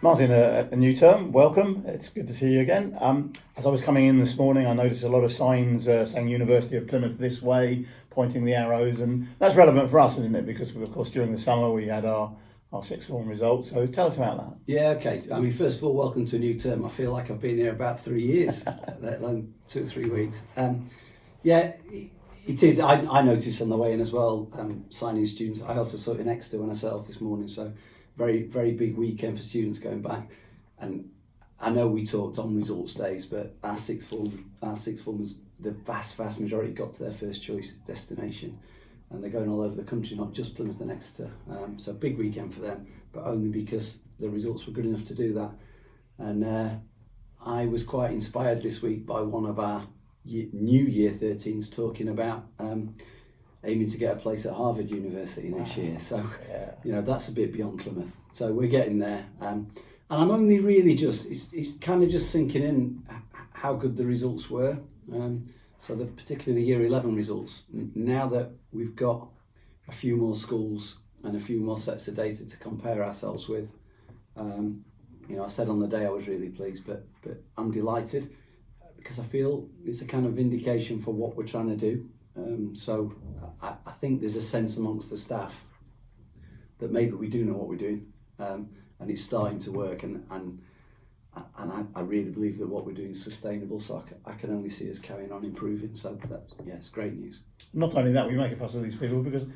Martin, a new term, welcome. It's good to see you again. As I was coming in this morning, I noticed a lot of signs saying University of Plymouth this way, pointing the arrows, and that's relevant for us, isn't it? Because, of course, during the summer we had our sixth form results. So tell us about that. Yeah, okay. I mean, first of all, welcome to a new term. I feel like I've been here about 3 years, let alone 2 or 3 weeks. Yeah, it is. I noticed on the way in as well, signing students. I also saw it in Exeter when I set off this morning. So very, very big weekend for students going back. And I know we talked on results days, but our sixth formers, the vast majority got to their first choice destination. And they're going all over the country, not just Plymouth and Exeter. So big weekend for them, but only because the results were good enough to do that. And I was quite inspired this week by one of our new Year 13s talking about aiming to get a place at Harvard University next year. So, you know, that's a bit beyond Plymouth. So we're getting there. And I'm only really it's kind of just sinking in how good the results were. So particularly the Year 11 results, now that we've got a few more schools and a few more sets of data to compare ourselves with, you know, I said on the day I was really pleased, but I'm delighted because I feel it's a kind of vindication for what we're trying to do. So I think there's a sense amongst the staff that maybe we do know what we're doing, and it's starting to work, and I really believe that what we're doing is sustainable, so I can only see us carrying on improving. So it's great news. Not only that, we make a fuss of these people because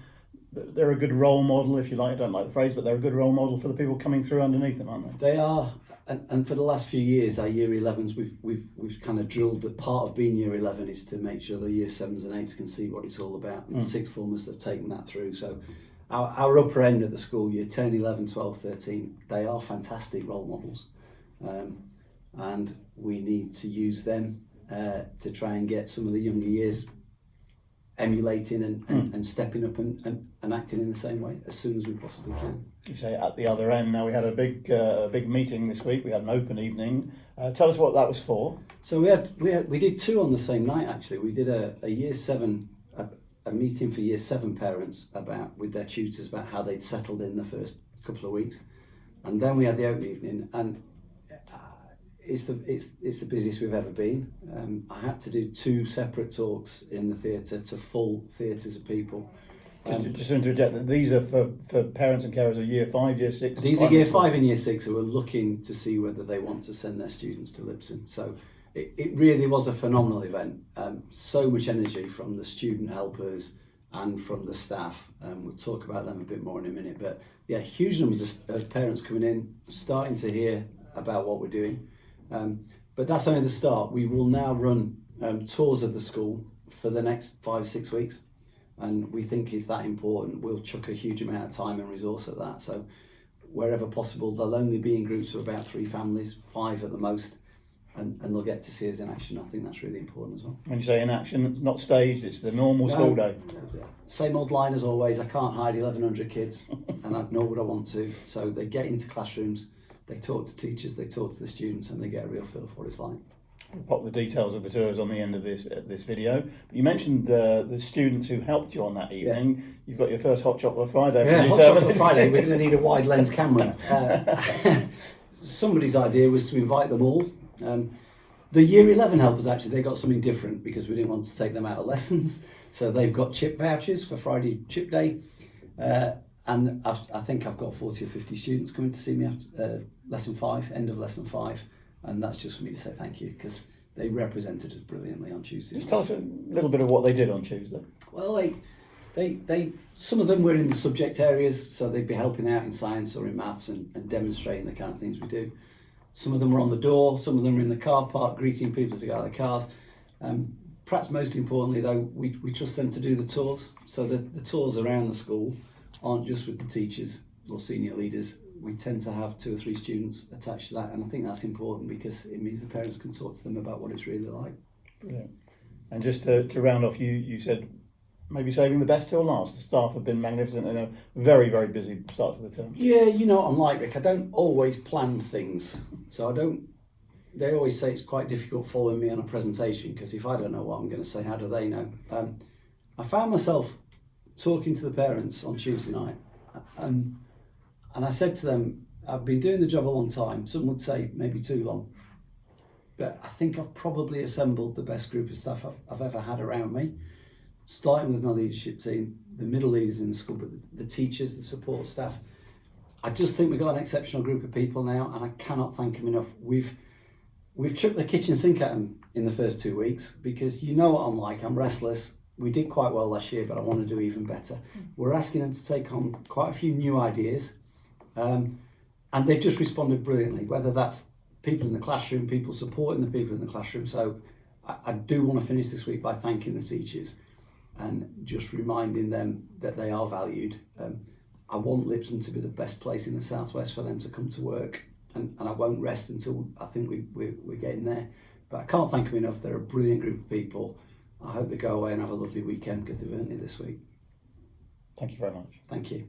they're a good role model, if you like. I don't like the phrase, but they're a good role model for the people coming through underneath them, aren't they? They are, and for the last few years, our Year 11s, we've kind of drilled that part of being Year 11 is to make sure the Year 7s and 8s can see what it's all about. And the sixth formers have taken that through. So our upper end at the school, Year 10, 11, 12, 13, they are fantastic role models. And we need to use them to try and get some of the younger years emulating and stepping up and acting in the same way as soon as we possibly can. You say at the other end. Now we had a big meeting this week. We had an open evening. Tell us what that was for. So we did two on the same night actually. We did a Year 7 a meeting for Year 7 parents with their tutors about how they'd settled in the first couple of weeks, and then we had the open evening, and it's the busiest we've ever been. I had to do 2 separate talks in the theatre to full theatres of people. Just to interject, these are for parents and carers of Year 5, Year 6. These are Year 5 and Year 6 who are looking to see whether they want to send their students to Lipson. So it really was a phenomenal event. So much energy from the student helpers and from the staff. We'll talk about them a bit more in a minute. But yeah, huge numbers of parents coming in, starting to hear about what we're doing. But that's only the start. We will now run tours of the school for the next 5-6 weeks, and we think it's that important. We'll chuck a huge amount of time and resource at that. So wherever possible, they'll only be in groups of about 3 families, 5 at the most, and they'll get to see us in action. I think that's really important as well. When you say in action, it's not staged, it's the normal school day. Same old line as always. I can't hide 1,100 kids, and nor would I want to. So they get into classrooms, they talk to teachers, they talk to the students, and they get a real feel for what it's like. We'll pop the details of the tours on the end of this video. But you mentioned the students who helped you on that evening. Yeah. You've got your first Hot Chocolate Friday. Yeah, Hot Chocolate Friday. We're going to need a wide lens camera. Somebody's idea was to invite them all. The Year 11 helpers, actually, they got something different because we didn't want to take them out of lessons. So they've got chip vouchers for Friday Chip Day. And I think I've got 40 or 50 students coming to see me after lesson 5, end of lesson 5. And that's just for me to say thank you because they represented us brilliantly on Tuesday. Just tell us a little bit of what they did on Tuesday. Well, they some of them were in the subject areas, so they'd be helping out in science or in maths and demonstrating the kind of things we do. Some of them were on the door, some of them were in the car park greeting people as they got out of the cars. Perhaps most importantly though, we trust them to do the tours. So the tours around the school aren't just with the teachers or senior leaders. We tend to have 2 or 3 students attached to that, and I think that's important because it means the parents can talk to them about what it's really like. Brilliant. And just to round off, you said maybe saving the best till last. The staff have been magnificent and a very, very busy start to the term. Yeah, you know what I'm like, Rick. I don't always plan things. So they always say it's quite difficult following me on a presentation because if I don't know what I'm going to say, how do they know? I found myself talking to the parents on Tuesday night and I said to them, I've been doing the job a long time. Some would say maybe too long. But I think I've probably assembled the best group of staff I've ever had around me, starting with my leadership team, the middle leaders in the school, but the teachers, the support staff. I just think we've got an exceptional group of people now, and I cannot thank them enough. We've chucked the kitchen sink at them in the first 2 weeks, because you know what I'm like, I'm restless. We did quite well last year, but I want to do even better. We're asking them to take on quite a few new ideas, and they've just responded brilliantly, whether that's people in the classroom, people supporting the people in the classroom. So I do want to finish this week by thanking the teachers and just reminding them that they are valued. I want Lipson to be the best place in the Southwest for them to come to work, and I won't rest until I think we're getting there. But I can't thank them enough. They're a brilliant group of people. I hope they go away and have a lovely weekend, because they've earned it this week. Thank you very much. Thank you.